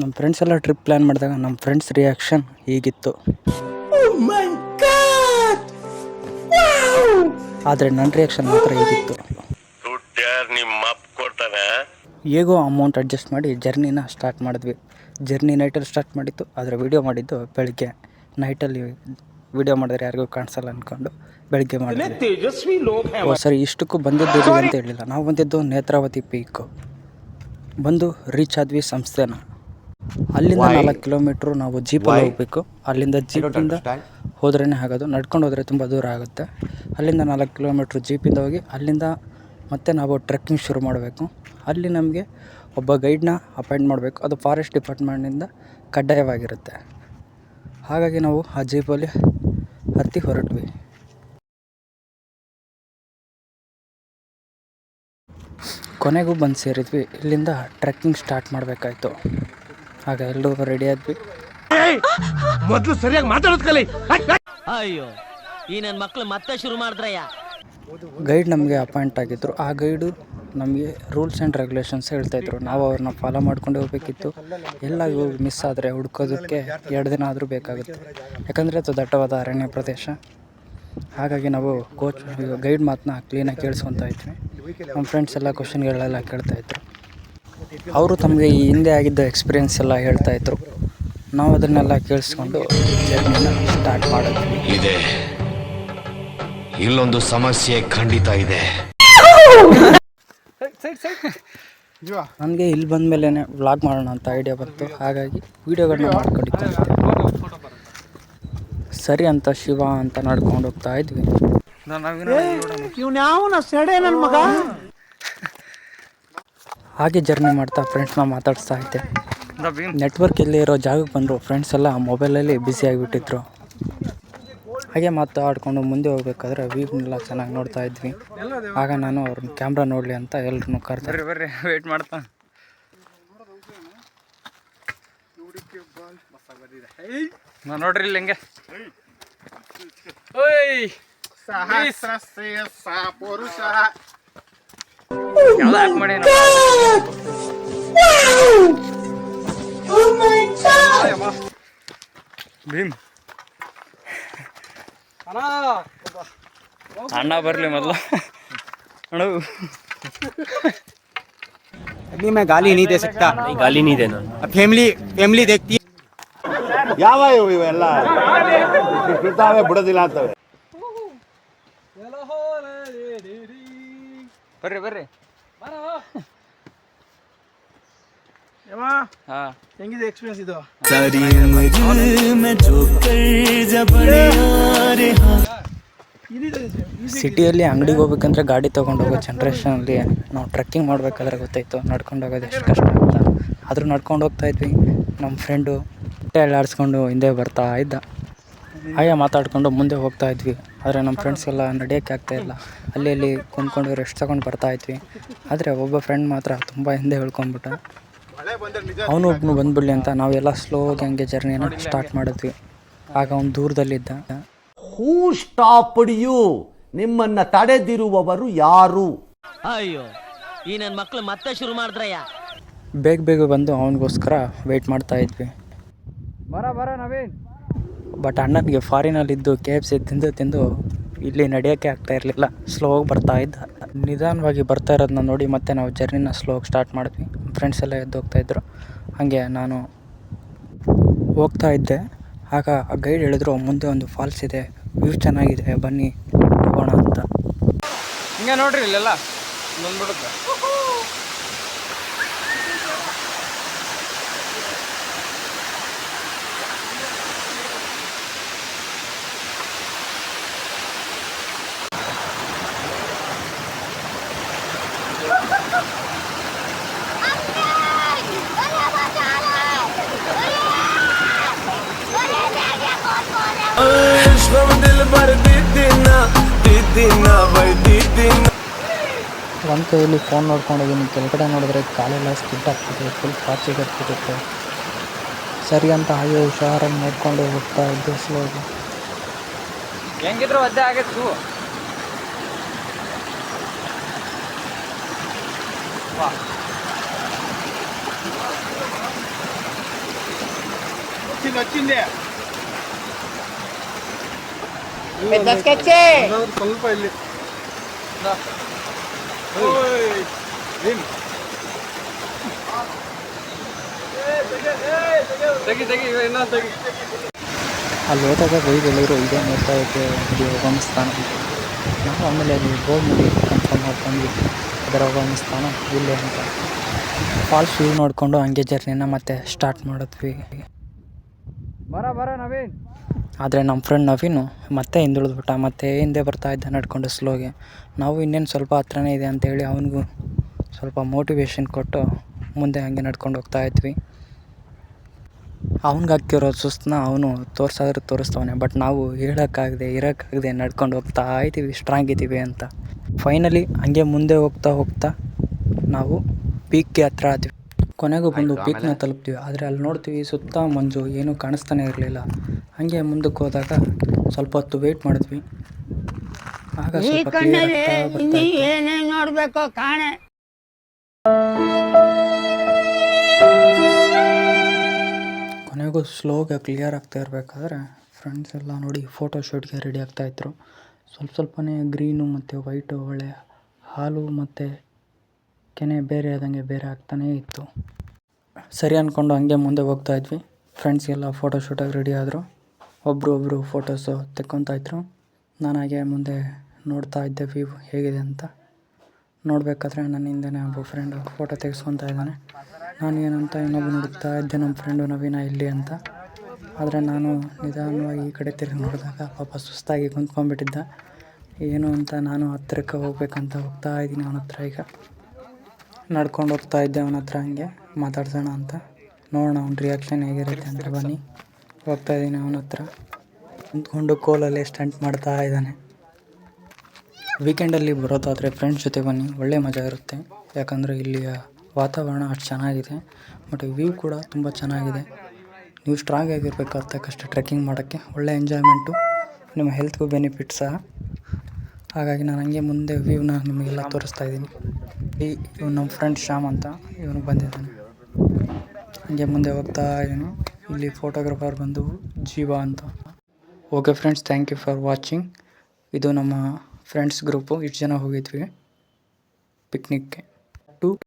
ನಮ್ಮ ಫ್ರೆಂಡ್ಸ್ ಎಲ್ಲ trip plan ಮಾಡಿದಾಗ ನಮ್ಮ ಫ್ರೆಂಡ್ಸ್ ರಿಯಾಕ್ಷನ್ ಹೀಗಿತ್ತು. ಆದರೆ ನನ್ನ ರಿಯಾಕ್ಷನ್ ಮಾತ್ರ ಹೀಗಿತ್ತು. ಹೇಗೋ ಅಮೌಂಟ್ ಅಡ್ಜಸ್ಟ್ ಮಾಡಿ ಜರ್ನಿನ ಸ್ಟಾರ್ಟ್ ಮಾಡಿದ್ವಿ. ಜರ್ನಿ ನೈಟಲ್ಲಿ ಸ್ಟಾರ್ಟ್ ಮಾಡಿತ್ತು, ಆದರೆ ವೀಡಿಯೋ ಮಾಡಿದ್ದು ಬೆಳಗ್ಗೆ. ನೈಟಲ್ಲಿ ವೀಡಿಯೋ ಮಾಡಿದ್ರೆ ಯಾರಿಗೂ ಕಾಣಿಸಲ್ಲ ಅಂದ್ಕೊಂಡು ಬೆಳಗ್ಗೆ ಮಾಡಿದ್ವಿ. ಸರಿ, ಇಷ್ಟಕ್ಕೂ ಬಂದಿದ್ದು ಅಂತ ಹೇಳಿಲ್ಲ. ನಾವು ಬಂದಿದ್ದು ನೇತ್ರಾವತಿ ಪೀಕು. ಬಂದು ರೀಚ್ ಆದ್ವಿ ಸಂಸ್ಥೆನ. ಅಲ್ಲಿಂದ 4 ಕಿಲೋಮೀಟ್ರು ನಾವು ಜೀಪಲ್ಲಿ ಹೋಗಬೇಕು. ಅಲ್ಲಿಂದ ಜೀಪಿಂದ ಹೋದ್ರೇ ಆಗೋದು, ನಡ್ಕೊಂಡು ಹೋದರೆ ತುಂಬ ದೂರ ಆಗುತ್ತೆ. ಅಲ್ಲಿಂದ 4 ಕಿಲೋಮೀಟ್ರ್ ಜೀಪಿಂದ ಹೋಗಿ ಅಲ್ಲಿಂದ ಮತ್ತೆ ನಾವು ಟ್ರೆಕ್ಕಿಂಗ್ ಶುರು ಮಾಡಬೇಕು. ಅಲ್ಲಿ ನಮಗೆ ಒಬ್ಬ ಗೈಡ್ನ ಅಪಾಯಿಂಟ್ ಮಾಡಬೇಕು. ಅದು ಫಾರೆಸ್ಟ್ ಡಿಪಾರ್ಟ್ಮೆಂಟಿಂದ ಕಡ್ಡಾಯವಾಗಿರುತ್ತೆ. ಹಾಗಾಗಿ ನಾವು ಆ ಜೀಪಲ್ಲಿ ಹತ್ತಿ ಹೊರಟ್ವಿ. ಕೊನೆಗೂ ಬಂದು ಸೇರಿದ್ವಿ. ಇಲ್ಲಿಂದ ಟ್ರೆಕ್ಕಿಂಗ್ ಸ್ಟಾರ್ಟ್ ಮಾಡಬೇಕಾಯ್ತು. ಆಗ ಎಲ್ಲರೂ ರೆಡಿ ಆದ್ವಿ. ಮೊದಲು ಸರಿಯಾಗಿ ಮಾತಾಡೋದು ಕಲಿ. ಅಯ್ಯೋ, ಈ ನನ್ನ ಮಕ್ಕಳು ಮತ್ತೆ ಶುರು ಮಾಡಿದ್ರಯ್ಯ. ಗೈಡ್ ನಮಗೆ ಅಪಾಯಿಂಟ್ ಆಗಿದ್ದರು. ಆ ಗೈಡು ನಮಗೆ ರೂಲ್ಸ್ ಆ್ಯಂಡ್ ರೆಗ್ಯುಲೇಷನ್ಸ್ ಹೇಳ್ತಾಯಿದ್ರು. ನಾವು ಅವ್ರನ್ನ ಫಾಲೋ ಮಾಡ್ಕೊಂಡು ಹೋಗಬೇಕಿತ್ತು. ಎಲ್ಲ ಮಿಸ್ ಆದರೆ ಹುಡ್ಕೋದಕ್ಕೆ 2 ದಿನ ಆದರೂ ಬೇಕಾಗುತ್ತೆ. ಯಾಕಂದರೆ ಅದು ದಟ್ಟವಾದ ಅರಣ್ಯ ಪ್ರದೇಶ. ಹಾಗಾಗಿ ನಾವು ಗೈಡ್ ಮಾತನ್ನ ಕ್ಲೀನಾಗಿ ಕೇಳಿಸ್ಕೊತಾ ಇದ್ವಿ. ನಮ್ಮ ಫ್ರೆಂಡ್ಸ್ ಎಲ್ಲ ಕ್ವಶನ್ಗಳೆಲ್ಲ ಕೇಳ್ತಾಯಿದ್ರು. ಅವರು ತಮಗೆ ಈ ಹಿಂದೆ ಆಗಿದ್ದ ಎಕ್ಸ್ಪೀರಿಯೆನ್ಸ್ ಎಲ್ಲ ಹೇಳ್ತಾಯಿದ್ರು. ನಾವು ಅದನ್ನೆಲ್ಲ ಕೇಳಿಸ್ಕೊಂಡು ಜರ್ನಿನ ಸ್ಟಾರ್ಟ್ ಮಾಡಿದ್ವಿ. ಇದೆ, ಇಲ್ಲೊಂದು ಸಮಸ್ಯೆ ಖಂಡಿತ ಇದೆ. ನನಗೆ ಇಲ್ಲಿ ಬಂದ ಮೇಲೇ ವ್ಲಾಗ್ ಮಾಡೋಣ ಅಂತ ಐಡಿಯಾ ಬಂತು. ಹಾಗಾಗಿ ವೀಡಿಯೋಗಳನ್ನ ಮಾಡ್ಕೊಂಡಿದ್ದೆ. ಸರಿ ಅಂತ ಶಿವ ಅಂತ ನಡ್ಕೊಂಡು ಹೋಗ್ತಾ ಇದ್ವಿ. ಹಾಗೆ ಜರ್ನಿ ಮಾಡ್ತಾ ಫ್ರೆಂಡ್ಸ್ನ ಮಾತಾಡಿಸ್ತಾ ಇದ್ದೆ. ನೆಟ್ವರ್ಕ್ ಇಲ್ಲೇ ಇರೋ ಜಾಗಕ್ಕೆ ಬಂದರು. ಫ್ರೆಂಡ್ಸ್ ಎಲ್ಲ ಮೊಬೈಲಲ್ಲಿ ಬ್ಯುಸಿ ಆಗಿಬಿಟ್ಟಿದ್ರು. ಹಾಗೆ ಮಾತಾಡ್ಕೊಂಡು ಮುಂದೆ ಹೋಗ್ಬೇಕಾದ್ರೆ ವ್ಯೂನೆಲ್ಲ ಚೆನ್ನಾಗಿ ನೋಡ್ತಾ ಇದ್ವಿ. ಆಗ ನಾನು ಅವ್ರನ್ನ ಕ್ಯಾಮ್ರಾ ನೋಡಲಿ ಅಂತ ಎಲ್ಲರೂ ಕರ್ತಾರೆ. ಬರ್ರಿ ವೇಟ್ ಮಾಡ್ತಾ. ನೋಡ್ರಿ ಇಲ್ಲಿ ಹೆಂಗೆ ಮಾಡಿ ಭೀಮ್ ಅಣ್ಣ ಬರ್ಲಿ ಮೊದಲು. अभी मैं गाली नहीं दे सकता. गाली नहीं देना. फैमिली देखती है. ಯಾವ ಇವೆಲ್ಲ ಬಿಡ್ತಾವೆ ಬಿಡೋದಿಲ್ಲ ಅಂತವೆ. ಬರ್ರಿ ಹೆಂಗಿದೆ ಎಕ್ಸ್ಪೀರಿಯನ್ಸ್ ಇದು? ಸಿಟಿಯಲ್ಲಿ ಅಂಗಡಿಗೆ ಹೋಗ್ಬೇಕಂದ್ರೆ ಗಾಡಿ ತೊಗೊಂಡು ಹೋಗೋ ಜನ್ರೇಷನಲ್ಲಿ ನಾವು ಟ್ರೆಕ್ಕಿಂಗ್ ಮಾಡಬೇಕಾದ್ರೆ ಗೊತ್ತಾಯಿತು ನಡ್ಕೊಂಡು ಹೋಗೋದು ಎಷ್ಟು ಕಷ್ಟ ಅಂತ. ಆದರೂ ನಡ್ಕೊಂಡು ಹೋಗ್ತಾ ಇದ್ವಿ. ನಮ್ಮ ಫ್ರೆಂಡು ಆಡಿಸ್ಕೊಂಡು ಹಿಂದೆ ಬರ್ತಾ ಇದ್ದ. ಹಾಗೆ ಮಾತಾಡ್ಕೊಂಡು ಮುಂದೆ ಹೋಗ್ತಾ ಇದ್ವಿ. ಆದರೆ ನಮ್ಮ ಫ್ರೆಂಡ್ಸ್ಗೆಲ್ಲ ನಡೆಯೋಕ್ಕೆ ಆಗ್ತಾಯಿಲ್ಲ. ಅಲ್ಲಿ ಕುಂದ್ಕೊಂಡು ರೆಸ್ಟ್ ತಗೊಂಡು ಬರ್ತಾ ಇದ್ವಿ. ಆದರೆ ಒಬ್ಬ ಫ್ರೆಂಡ್ ಮಾತ್ರ ತುಂಬ ಹಿಂದೆ ಹೇಳ್ಕೊಂಡ್ಬಿಟ್ಟ. ಅವನು ಒಬ್ಬನು ಬಂದ್ಬಿಡ್ಲಿ ಅಂತ ನಾವೆಲ್ಲ ಸ್ಲೋಗಿ ಹಂಗೆ ಜರ್ನಿನ ಸ್ಟಾರ್ಟ್ ಮಾಡಿದ್ವಿ. ಆಗ ಅವನು ದೂರದಲ್ಲಿದ್ದ. ಹೂ ಸ್ಟಾಪ್ಡ್ ಯು? ನಿಮ್ಮನ್ನ ತಡೆದಿರುವವರು ಯಾರು? ಅಯ್ಯೋ, ಈ ನನ್ನ ಮಕ್ಕಳು ಮತ್ತೆ ಶುರು ಮಾಡಿದ್ರಯ್ಯ. ಬೇಗ ಬಂದು ಅವನಿಗೋಸ್ಕರ ವೆಯ್ಟ್ ಮಾಡ್ತಾ ಇದ್ವಿ. ಬಟ್ ಅಣ್ಣನಿಗೆ ಫಾರಿನಲ್ಲಿದ್ದು KFC ತಿಂದು ಇಲ್ಲಿ ನಡೆಯೋಕ್ಕೆ ಆಗ್ತಾ ಇರಲಿಲ್ಲ. ಸ್ಲೋಗಿ ಬರ್ತಾ ಇದ್ದ. ನಿಧಾನವಾಗಿ ಬರ್ತಾ ಇರೋದನ್ನ ನೋಡಿ ಮತ್ತೆ ನಾವು ಜರ್ನಿನ ಸ್ಲೋಗಿ ಸ್ಟಾರ್ಟ್ ಮಾಡಿದ್ವಿ. ಫ್ರೆಂಡ್ಸ್ ಎಲ್ಲ ಎದ್ದು ಹೋಗ್ತಾಯಿದ್ರು. ಹಾಗೆ ನಾನು ಹೋಗ್ತಾ ಇದ್ದೆ. ಆಗ ಆ ಗೈಡ್ ಹೇಳಿದ್ರು, ಮುಂದೆ ಒಂದು ಫಾಲ್ಸ್ ಇದೆ, ವ್ಯೂ ಚೆನ್ನಾಗಿದೆ, ಬನ್ನಿ ಹೋಗೋಣ ಅಂತ. ಹಿಂಗೆ ನೋಡ್ರಿ ಇಲ್ಲೆಲ್ಲ ಬಂದ್ಬಿಡುತ್ತೆ. ಒಂದು ಕೈಯಲ್ಲಿ ಫೋನ್ ನೋಡ್ಕೊಂಡಿದ್ದೀನಿ. ಕೆಳಗಡೆ ನೋಡಿದ್ರೆ ಕಾಲೆಲ್ಲ ಸ್ಕಿಡ್ ಆಗ್ತಿದೆ, ಫುಲ್ ಪಾಚಿಗೆ ಆಗ್ತಿರುತ್ತೆ. ಸರಿ ಅಂತ ಹಾಗೆ ಹುಷಾರಾಗಿ ನೋಡ್ಕೊಂಡು ಹೋಗ್ತಾ ಇದ್ದೆ ಸ್ಲೋಗಿ. ಹೆಂಗಿದ್ರು ಅದೇ ಆಗಿತ್ತು. వచ్చింది ಸ್ವಲ್ಪ ಇಲ್ಲಿ ಅಲ್ಲಿ ಹೋದಾಗ ಬೈದು ಹೇಳಿದ್ರು ಇದೇ ನೋಡ್ತಾ ಇದ್ದೆ ಇದು ಹೋಗೋ ಸ್ಥಾನ. ನಾವು ಆಮೇಲೆ ಅಲ್ಲಿ ಬೋರ್ಡ್ ನೋಡಿ ಕನ್ಫರ್ಮ್ ಮಾಡ್ಕೊಂಡ್ವಿ ಅದರ ಹೋಗೋ ಸ್ಥಾನ ಇಲ್ಲೇ ಅಂತ. ಫಾಲ್ಸ್ ವ್ಯೂ ನೋಡಿಕೊಂಡು ಹಂಗೆ ಜರ್ನಿನ ಮತ್ತೆ ಸ್ಟಾರ್ಟ್ ಮಾಡಿದ್ವಿ. ಬರ ನವೀನ್. ಆದರೆ ನಮ್ಮ ಫ್ರೆಂಡ್ ನವೀನು ಮತ್ತೆ ಹಿಂದುಳಿದ್ಬಿಟ್ಟ, ಮತ್ತೆ ಹಿಂದೆ ಬರ್ತಾ ಇದ್ದ ನಡ್ಕೊಂಡು ಸ್ಲೋಗೆ. ನಾವು ಇನ್ನೇನು ಸ್ವಲ್ಪ ಹತ್ರನೇ ಇದೆ ಅಂತೇಳಿ ಅವನಿಗೂ ಸ್ವಲ್ಪ ಮೋಟಿವೇಶನ್ ಕೊಟ್ಟು ಮುಂದೆ ಹಂಗೆ ನಡ್ಕೊಂಡು ಹೋಗ್ತಾ ಇದ್ವಿ. ಅವ್ನಿಗೆ ಹಾಕಿರೋ ಸುಸ್ತನ್ನ ಅವನು ತೋರಿಸ್ತವನೆ, ಬಟ್ ನಾವು ಹೇಳೋಕ್ಕಾಗದೆ ಇರೋಕ್ಕಾಗದೆ ನಡ್ಕೊಂಡು ಹೋಗ್ತಾ ಇದ್ದೀವಿ, ಸ್ಟ್ರಾಂಗ್ ಇದ್ದೀವಿ ಅಂತ. ಫೈನಲಿ ಹಂಗೆ ಮುಂದೆ ಹೋಗ್ತಾ ನಾವು ಪೀಕ್ಗೆ ಹತ್ರ ಆದ್ವಿ. ಕೊನೆಗೂ ಬಂದು ಪೀಕ್ನ ತಲುಪ್ತೀವಿ. ಆದರೆ ಅಲ್ಲಿ ನೋಡ್ತೀವಿ ಸುತ್ತ ಮಂಜು, ಏನೂ ಕಾಣಿಸ್ತಾನೆ ಇರಲಿಲ್ಲ. ಹಾಗೆ ಮುಂದಕ್ಕೆ ಹೋದಾಗ ಸ್ವಲ್ಪ ಹೊತ್ತು ವೆಯ್ಟ್ ಮಾಡಿದ್ವಿ. ಆಗ ಸ್ವಲ್ಪ ಕ್ಲಿಯರ್ ಆಗ್ತಾ ಬರ್ತಾ ಇತ್ತು. ನೋಡ್ಬೇಕು ಕಾಣೆ. ಕೊನೆಗೂ ಸ್ಲೋಗೆ ಕ್ಲಿಯರ್ ಆಗ್ತಾ ಇರಬೇಕಾದ್ರೆ ಫ್ರೆಂಡ್ಸ್ ಎಲ್ಲ ನೋಡಿ ಫೋಟೋ ಶೂಟ್ಗೆ ರೆಡಿ ಆಗ್ತಾಯಿದ್ರು. ಸ್ವಲ್ಪನೇ ಗ್ರೀನು ಮತ್ತು ವೈಟು ಒಳ್ಳೆ ಹಾಲು ಮತ್ತು ಕೆನೆ ಬೇರೆ ಆದಂಗೆ ಬೇರೆ ಆಗ್ತಾನೇ ಇತ್ತು. ಸರಿ ಅಂದ್ಕೊಂಡು ಹಂಗೆ ಮುಂದೆ ಹೋಗ್ತಾ ಇದ್ವಿ. ಫ್ರೆಂಡ್ಸ್ಗೆಲ್ಲ ಫೋಟೋ ಶೂಟಾಗಿ ರೆಡಿ ಆದರು. ಒಬ್ಬರು ಫೋಟೋಸು ತೆಕ್ಕೊತಾಯಿದ್ರು. ನಾನು ಹಾಗೆ ಮುಂದೆ ನೋಡ್ತಾ ಇದ್ದೆ ವ್ಯೂ ಹೇಗಿದೆ ಅಂತ. ನೋಡಬೇಕಾದ್ರೆ ನನ್ನ ಹಿಂದೆನೇ ಒಬ್ಬ ಫ್ರೆಂಡು ಫೋಟೋ ತೆಗೆಸ್ಕೊತಾ ಇದ್ದಾನೆ. ನಾನು ಏನಂತ ಇನ್ನೊಬ್ಬ ನೋಡ್ತಾ ಇದ್ದೆ ನಮ್ಮ ಫ್ರೆಂಡು ನವೀನ ಇಲ್ಲಿ ಅಂತ. ಆದರೆ ನಾನು ನಿಧಾನವಾಗಿ ಈ ಕಡೆ ತಿರುಗಿ ನೋಡಿದಾಗ ಪಾಪ ಸುಸ್ತಾಗಿ ಕುಂತ್ಕೊಂಡ್ಬಿಟ್ಟಿದ್ದ. ಏನು ಅಂತ ನಾನು ಹತ್ತಿರಕ್ಕೆ ಹೋಗ್ಬೇಕಂತ ಹೋಗ್ತಾ ಇದ್ದೀನಿ ಅವನ ಹತ್ರ. ಈಗ ನಡ್ಕೊಂಡು ಹೋಗ್ತಾ ಇದ್ದೆ ಅವನ ಹತ್ರ, ಹಂಗೆ ಮಾತಾಡ್ಸೋಣ ಅಂತ. ನೋಡೋಣ ಅವ್ನ ರಿಯಾಕ್ಷನ್ ಹೇಗಿರುತ್ತೆ ಅಂತ. ಬನ್ನಿ ಹೋಗ್ತಾ ಇದ್ದೀನಿ ಅವನ ಹತ್ರ. ಕುಂತ್ಕೊಂಡು ಕೋಲಲ್ಲೇ ಸ್ಟಂಟ್ ಮಾಡ್ತಾ ಇದ್ದಾನೆ. ವೀಕೆಂಡಲ್ಲಿ ಬರೋದಾದರೆ ಫ್ರೆಂಡ್ಸ್ ಜೊತೆ ಬನ್ನಿ, ಒಳ್ಳೆ ಮಜಾ ಇರುತ್ತೆ. ಯಾಕಂದರೆ ಇಲ್ಲಿಯ ವಾತಾವರಣ ಅಷ್ಟು ಚೆನ್ನಾಗಿದೆ, ಮತ್ತು ವ್ಯೂ ಕೂಡ ತುಂಬ ಚೆನ್ನಾಗಿದೆ. ನೀವು ಸ್ಟ್ರಾಂಗ್ ಆಗಿರಬೇಕು ಕಷ್ಟ ಟ್ರೆಕ್ಕಿಂಗ್ ಮಾಡೋಕ್ಕೆ. ಒಳ್ಳೆ ಎಂಜಾಯ್ಮೆಂಟು, ನಿಮ್ಮ ಹೆಲ್ತ್ಗೂ ಬೆನಿಫಿಟ್ ಸಹ. ಹಾಗಾಗಿ ನಾನು ಹಂಗೆ ಮುಂದೆ ವ್ಯೂನ ನಿಮಗೆಲ್ಲ ತೋರಿಸ್ತಾ ಇದ್ದೀನಿ. ಇವನು ನಮ್ಮ ಫ್ರೆಂಡ್ ಶ್ಯಾಮ್ ಅಂತ, ಇವನು ಬಂದಿದ್ದಾನೆ. ಹಂಗೆ ಮುಂದೆ ಹೋಗ್ತಾ ಇದ್ದೀನಿ. ಇಲ್ಲಿ ಫೋಟೋಗ್ರಾಫರ್ ಬಂದು ಜೀವ ಅಂತ. Okay friends, thank you for watching. ಇದು ನಮ್ಮ ಫ್ರೆಂಡ್ಸ್ ಗ್ರೂಪು. ಇಷ್ಟು ಜನ ಹೋಗಿದ್ವಿ ಪಿಕ್ನಿಕ್ಗೆ.